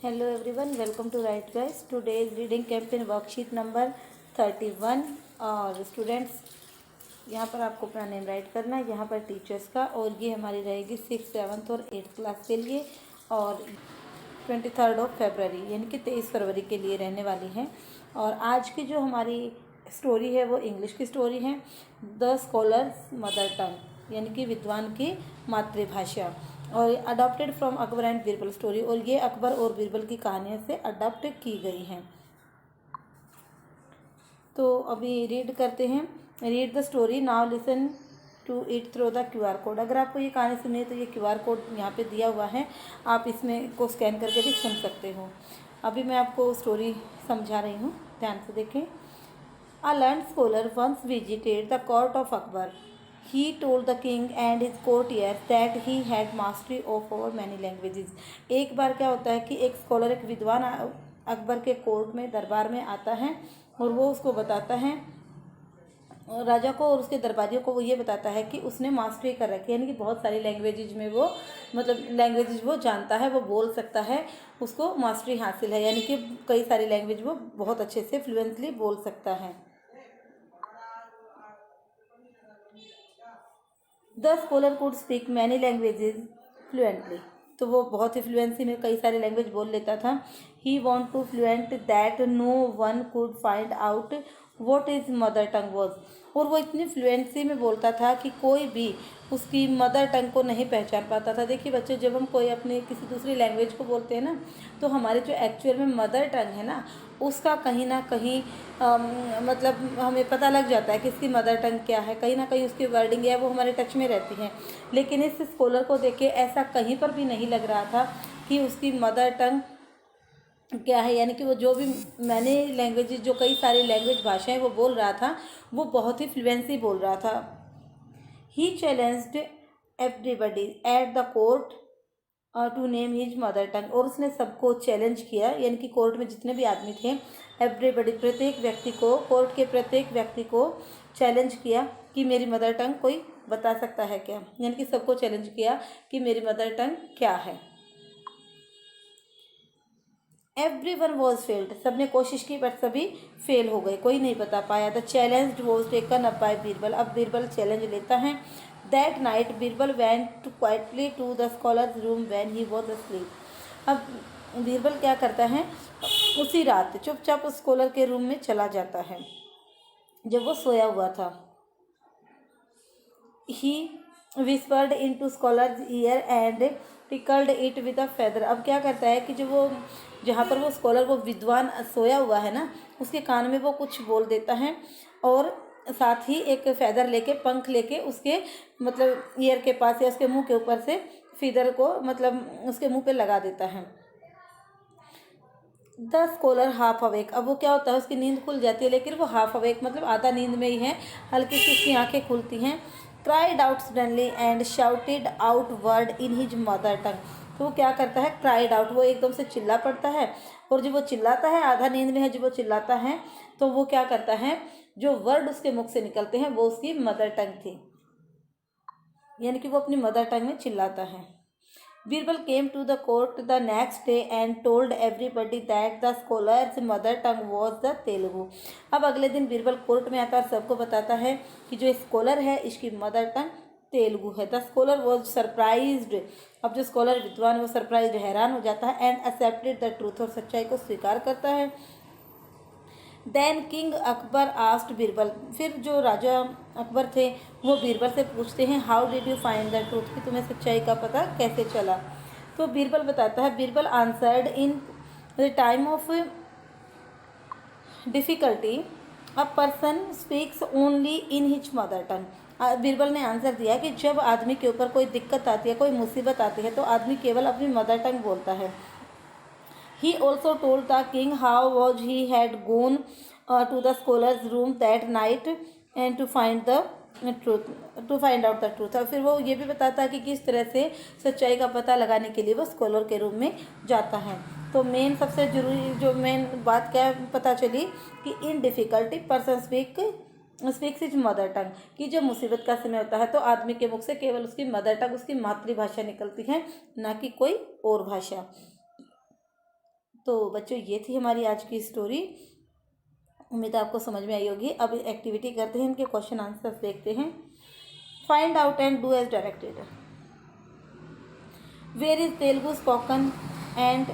Hello everyone, welcome to Write Guys. Today's reading campaign worksheet number 31 और students यहाँ पर आपको अपना नेम राइट करना है, यहाँ पर टीचर्स का, और ये हमारी रहेगी 6th 7th और 8th क्लास के लिए और 23rd ऑफ फरवरी यानी कि 23 फरवरी के लिए रहने वाली है। और आज की जो हमारी स्टोरी है वो इंग्लिश की स्टोरी है, द स्कॉलर्स मदर टंग यानी कि विद्वान की मातृभाषा, और adopted from Akbar and Birbal story, और ये अकबर और बीरबल की कहानियों से अडॉप्ट की गई हैं। तो अभी रीड करते हैं। Read the story now, listen to it through the QR code. अगर आपको ये कहानी सुनी है तो ये QR कोड यहाँ पे दिया हुआ है, आप इसमें को स्कैन करके भी सुन सकते हो। अभी मैं आपको स्टोरी समझा रही हूँ, ध्यान से देखें। A learned scholar once visited the court of Akbar. He told the king and his courtiers that he had mastery of over many languages. एक बार क्या होता है कि एक स्कॉलर, एक विद्वान अकबर के कोर्ट में, दरबार में आता है और वो उसको बताता है, राजा को और उसके दरबारियों को वो ये बताता है कि उसने मास्टरी कर रखी है, यानी कि बहुत सारी लैंग्वेजेज में वो लैंग्वेजेज वो जानता है, वो बोल सकता है, उसको मास्टरी हासिल है, यानी कि कई सारी लैंग्वेज वो बहुत अच्छे से फ्लुएंटली बोल सकता है। The scholar could speak many languages fluently, तो वो बहुत ही फ्लुएंसी में कई सारे लैंग्वेज बोल लेता था। He want to fluent that no one could find out what is mother tongue was, और वो इतनी फ्लुएंसी में बोलता था कि कोई भी उसकी मदर टंग को नहीं पहचान पाता था। देखिए बच्चों, जब हम कोई अपनी किसी दूसरी लैंग्वेज को बोलते हैं ना, तो हमारे जो एक्चुअल में मदर टंग है ना, उसका कहीं ना कहीं मतलब हमें पता लग जाता है कि इसकी मदर टंग क्या है, कहीं ना कहीं उसकी वर्डिंग है वो हमारे टच में रहती है। लेकिन इस स्कॉलर को देख के ऐसा कहीं पर भी नहीं लग रहा था कि उसकी मदर टंग क्या है, यानी कि वो जो भी मैंने लैंग्वेजेस, जो कई सारी लैंग्वेज भाषाएं वो बोल रहा था, वो बहुत ही फ्लुएंसी बोल रहा था। He challenged everybody at the court to name his mother tongue, और उसने सबको चैलेंज किया, यानी कि कोर्ट में जितने भी आदमी थे, एवरीबडी प्रत्येक व्यक्ति को, कोर्ट के प्रत्येक व्यक्ति को चैलेंज किया कि मेरी मदर टंग कोई बता सकता है क्या, यानी कि सबको चैलेंज किया कि मेरी मदर टंग क्या है। एवरीवन वॉज फेल्ड, सबने कोशिश की बट सभी फेल हो गए, कोई नहीं बता पाया। The challenge was taken up by Birbal, अब बीरबल चैलेंज लेता है। That night Birbal went quietly to the scholar's room when he was asleep. अब बीरबल क्या करता है, उसी रात चुपचाप उस स्कॉलर के रूम में चला जाता है जब वो सोया हुआ था। He whispered into scholar's ear and tickled it with a feather. अब क्या करता है कि जो वो, जहाँ पर वो स्कॉलर, वो विद्वान सोया हुआ है ना, उसके कान में वो कुछ बोल देता है, और साथ ही एक फेदर लेके, पंख लेके उसके मतलब ईयर के पास या उसके मुंह के ऊपर से फीदर को मतलब उसके मुंह पे लगा देता है। द स्कॉलर हाफ अवेक, अब वो क्या होता है, उसकी नींद खुल जाती है लेकिन वो हाफ अवेक मतलब आधा नींद में ही है, हल्की सी उसकी आंखें खुलती हैं। Cried out suddenly and shouted out word in his mother टंग, तो वो क्या करता है, क्राइड आउट, वो एकदम से चिल्ला पड़ता है, और जब वो चिल्लाता है, आधा नींद में है जब वो चिल्लाता है, तो वो क्या करता है, जो वर्ड उसके मुख से निकलते हैं वो उसकी मदर टंग थी, यानी कि वो अपनी मदर टंग में चिल्लाता है। Birbal came to the court the next day and told everybody that the scholar's mother tongue was the Telugu. अब अगले दिन बीरबल कोर्ट में आता और सबको बताता है कि जो स्कॉलर है इसकी मदर टंग तेलुगु है। द स्कॉलर वॉज सरप्राइज्ड, अब जो स्कॉलर विद्वान वो सरप्राइज्ड, हैरान हो जाता है, एंड एक्सेप्टेड द ट्रूथ, और सच्चाई को स्वीकार करता है। Then king Akbar asked Birbal, फिर जो राजा अकबर थे वो बीरबल से पूछते हैं, how did you find the truth, कि तुम्हें सच्चाई का पता कैसे चला। तो बीरबल बताता है, Birbal answered, in the time of difficulty a person speaks only in his mother टंग। बीरबल ने आंसर दिया कि जब आदमी के ऊपर कोई दिक्कत आती है, कोई मुसीबत आती है, तो आदमी केवल अपनी मदर टंग बोलता है। He also told the king how was he had gone to the scholar's room that night and to find out the truth। और फिर वो ये भी बताता है कि किस तरह से सच्चाई का पता लगाने के लिए वो स्कॉलर के रूम में जाता है। तो मेन सबसे जरूरी जो मेन बात क्या पता चली कि इन difficulty person speaks is mother tongue, कि जब मुसीबत का समय होता है तो आदमी के मुख से केवल उसकी मदर टंग, उसकी मातृभाषा निकलती है, ना कि कोई और भाषा। तो बच्चों ये थी हमारी आज की स्टोरी। उम्मीद है आपको समझ में आई होगी। अब एक्टिविटी करते हैं, इनके क्वेश्चन आंसर्स देखते हैं। Find out and do as directed. Where is Telugu spoken and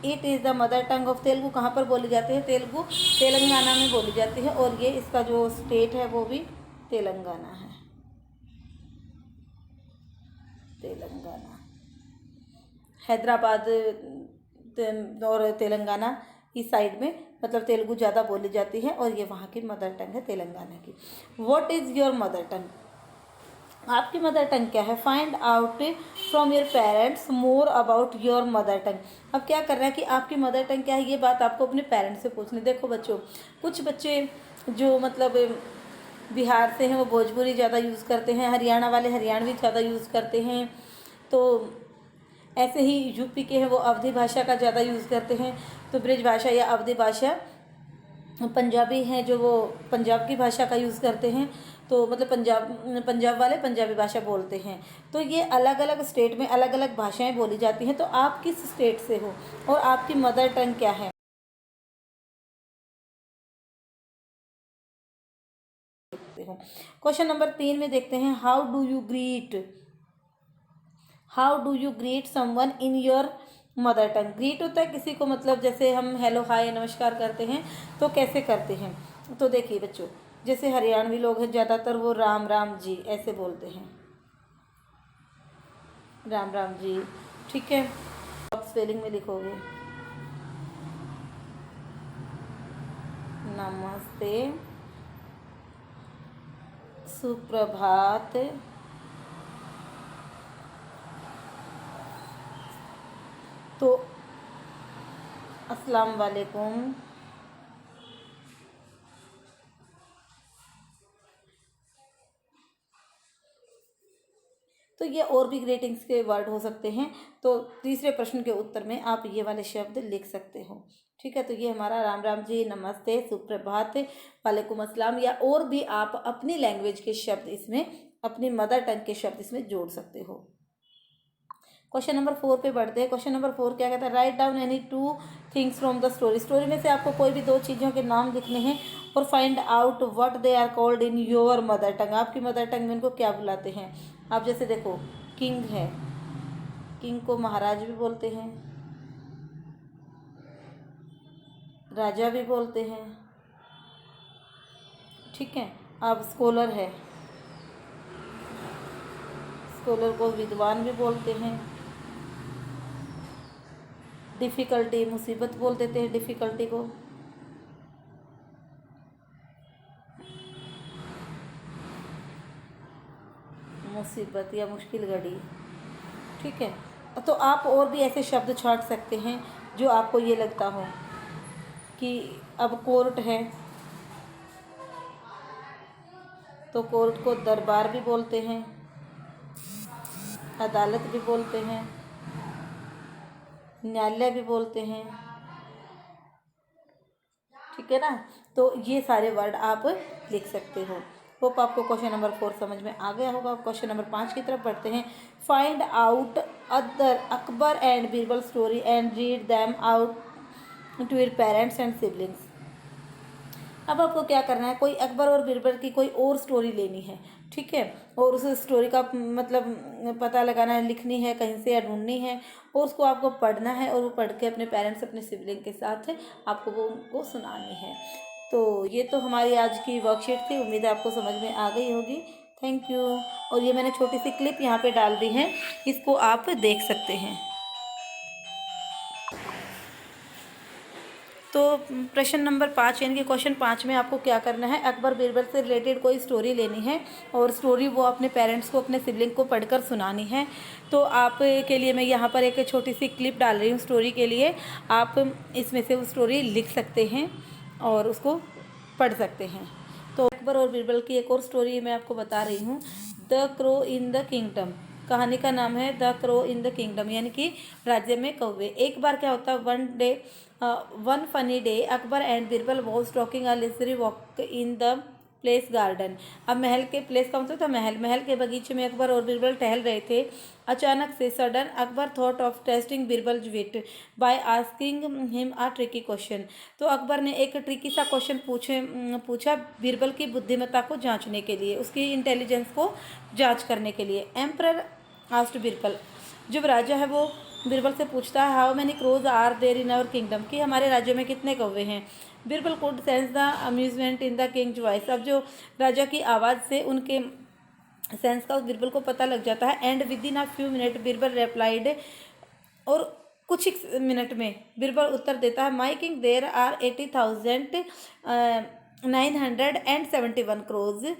it is the mother tongue of Telugu. कहाँ पर बोली जाती है तेलुगु? तेलंगाना में बोली जाती है, और ये इसका जो स्टेट है वो भी तेलंगाना है। तेलंगाना, हैदराबाद और तेलंगाना इस साइड में मतलब तेलुगु ज़्यादा बोली जाती है, और ये वहाँ की मदर टंग है तेलंगाना की। What is your mother tongue? आपकी मदर टंग क्या है? Find out from your parents more about your mother टंग। अब क्या कर रहा है कि आपकी मदर टंग क्या है, ये बात आपको अपने पेरेंट्स से पूछनी। देखो बच्चों, कुछ बच्चे जो मतलब बिहार से हैं वो भोजपुरी ज़्यादा यूज़ करते हैं, हरियाणा वाले हरियाणवी ज़्यादा यूज़ करते हैं, तो ऐसे ही यूपी के हैं वो अवधी भाषा का ज़्यादा यूज़ करते हैं। तो ब्रिज भाषा या अवधी भाषा, पंजाबी हैं जो वो पंजाब की भाषा का यूज़ करते हैं, तो मतलब पंजाब वाले पंजाबी भाषा बोलते हैं। तो ये अलग अलग स्टेट में अलग अलग भाषाएं बोली जाती हैं। तो आप किस स्टेट से हो और आपकी मदर टंग क्या है? क्वेश्चन नंबर 3 में देखते हैं, how do you greet someone in your mother tongue. Greet होता है किसी को, मतलब जैसे हम हेलो हाय नमस्कार करते हैं तो कैसे करते हैं। तो देखिए बच्चों, जैसे हरियाणवी लोग हैं ज़्यादातर वो राम राम जी ऐसे बोलते हैं, राम राम जी। ठीक है, आप स्पेलिंग में लिखोगे नमस्ते, सुप्रभात, तो अस्सलाम वालेकुम, तो ये और भी ग्रीटिंग्स के वर्ड हो सकते हैं। तो तीसरे प्रश्न के उत्तर में आप ये वाले शब्द लिख सकते हो। ठीक है, तो ये हमारा राम राम जी, नमस्ते, सुप्रभात, वालेकुम अस्सलाम, या और भी आप अपनी लैंग्वेज के शब्द इसमें, अपनी मदर टंग के शब्द इसमें जोड़ सकते हो। क्वेश्चन नंबर 4 पे बढ़ते हैं। क्वेश्चन नंबर 4 क्या कहता है? Write down any 2 things from the story. Story में से आपको कोई भी 2 चीज़ों के नाम लिखने हैं, और find out what they are called in your mother tongue. आपकी मदर टंग में इनको क्या बुलाते हैं? आप जैसे देखो, किंग है, किंग को महाराज भी बोलते हैं, राजा भी बोलते हैं। ठीक है, अब स्कॉलर है, स्कॉलर को विद्वान भी बोलते हैं। डिफ़िकल्टी, मुसीबत बोल देते हैं डिफ़िकल्टी को। मुसीबत या मुश्किल घड़ी। ठीक है, तो आप और भी ऐसे शब्द छांट सकते हैं जो आपको ये लगता हो कि अब कोर्ट है तो कोर्ट को दरबार भी बोलते हैं, अदालत भी बोलते हैं, न्यायालय भी बोलते हैं। ठीक है ना, तो ये सारे वर्ड आप लिख सकते हो। होप आपको क्वेश्चन नंबर 4 समझ में आ गया होगा। क्वेश्चन नंबर 5 की तरफ बढ़ते हैं। Find out other Akbar and Birbal story and read them out to your parents and siblings. अब आपको क्या करना है, कोई अकबर और बीरबल की कोई और स्टोरी लेनी है। ठीक है, और उस स्टोरी का मतलब पता लगाना है, लिखनी है कहीं से या ढूंढनी है, और उसको आपको पढ़ना है, और वो पढ़ के अपने पेरेंट्स अपने सिबलिंग के साथ आपको वो उनको सुनानी है। तो ये तो हमारी आज की वर्कशीट थी। उम्मीद है आपको समझ में आ गई होगी। Thank you. और ये मैंने छोटी सी क्लिप यहाँ पे डाल दी है, इसको आप देख सकते हैं। तो प्रश्न नंबर 5 यानी कि क्वेश्चन 5 में आपको क्या करना है, अकबर बीरबल से रिलेटेड कोई स्टोरी लेनी है, और स्टोरी वो अपने पेरेंट्स को, अपने सिबलिंग को पढ़कर सुनानी है। तो आप के लिए मैं यहाँ पर एक छोटी सी क्लिप डाल रही हूँ स्टोरी के लिए। आप इसमें से वो स्टोरी लिख सकते हैं और उसको पढ़ सकते हैं। तो अकबर और बीरबल की एक और स्टोरी मैं आपको बता रही हूँ, the crow in the kingdom. कहानी का नाम है the crow in the kingdom, यानी कि राज्य में कौवे। एक बार क्या होता है, one funny day Akbar and Birbal was talking a leisurely walk in the place garden. अब महल के प्लेस का मतलब था महल। महल के बगीचे में अकबर और बीरबल टहल रहे थे। अचानक से sudden Akbar thought of testing Birbal wit by asking him a tricky question. तो अकबर ने एक ट्रिकी सा क्वेश्चन पूछा बीरबल की बुद्धिमत्ता को जांचने के लिए, उसकी इंटेलिजेंस को जांच करने के लिए। एम्परर आस्क्ड बीरबल, जब राजा है वो बीरबल से पूछता है how many crows are there in our kingdom, कि हमारे राज्य में कितने कौवे हैं। Birbal could sense the amusement in the king's voice. अब जो राजा की आवाज़ से उनके सेंस का बीरबल को पता लग जाता है। And within a few minutes Birbal replied, और कुछ ही मिनट में बीरबल उत्तर देता है, my king there are 80,971 crows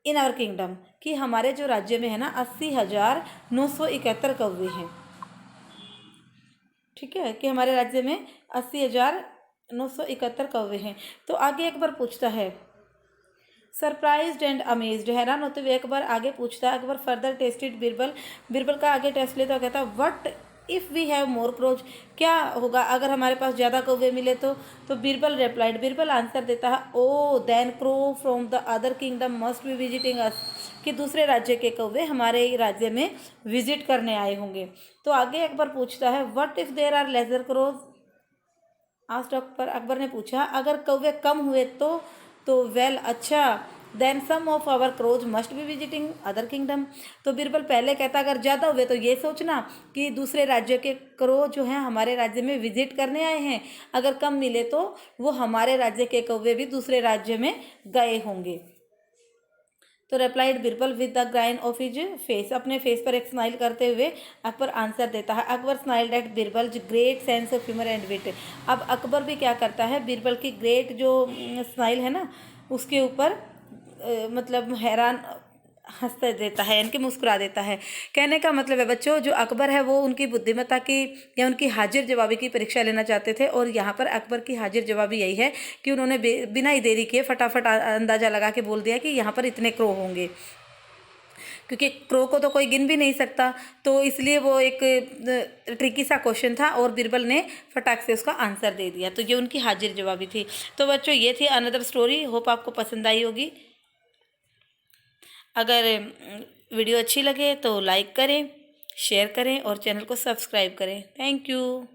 in our kingdom, कि हमारे जो राज्य में है ना 80,971 कौवे हैं। ठीक है, कि हमारे राज्य में 80,971 कौवे हैं। तो आगे अकबर पूछता है, सरप्राइज्ड एंड अमेज्ड, हैरान होते हुए अकबर आगे पूछता है। अकबर फर्दर टेस्टेड बीरबल, बीरबल का आगे टेस्ट लेता कहता है what if we have more crows, क्या होगा अगर हमारे पास ज़्यादा कौवे मिले तो बीरबल रिप्लाइड, बीरबल आंसर देता है, oh then crow from the other kingdom must be visiting us, कि दूसरे राज्य के कौवे हमारे राज्य में विजिट करने आए होंगे। तो आगे अकबर पूछता है what if there are lesser crows, asked Akbar, Akbar ने पूछा अगर कौवे कम हुए तो वेल अच्छा, then some of our crows must be visiting other kingdom. तो बीरबल पहले कहता अगर ज़्यादा हुए तो ये सोचना कि दूसरे राज्य के क्रो जो हैं हमारे राज्य में विजिट करने आए हैं, अगर कम मिले तो वो हमारे राज्य के कौवे भी दूसरे राज्य में गए होंगे। तो replied Birbal with the grin of his face, अपने फेस पर एक स्माइल करते हुए अकबर आंसर देता है। Akbar smiled at Birbal great sense of humour and wit. अब अकबर भी क्या करता है, बीरबल की ग्रेट जो स्माइल है ना उसके ऊपर मतलब हैरान हंस देता है, यानी कि मुस्कुरा देता है। कहने का मतलब है बच्चों, जो अकबर है वो उनकी बुद्धिमत्ता की या उनकी हाजिर जवाबी की परीक्षा लेना चाहते थे, और यहाँ पर अकबर की हाजिर जवाबी यही है कि उन्होंने बिना ही देरी किए फटाफट अंदाज़ा लगा के बोल दिया कि यहाँ पर इतने क्रो होंगे, क्योंकि क्रो को तो कोई गिन भी नहीं सकता। तो इसलिए वो एक ट्रिकी सा क्वेश्चन था और बीरबल ने फटाक से उसका आंसर दे दिया। तो ये उनकी हाजिर जवाबी थी। तो बच्चों ये थी अनदर स्टोरी, होप आपको पसंद आई होगी। अगर वीडियो अच्छी लगे तो लाइक करें, शेयर करें और चैनल को सब्सक्राइब करें। Thank you.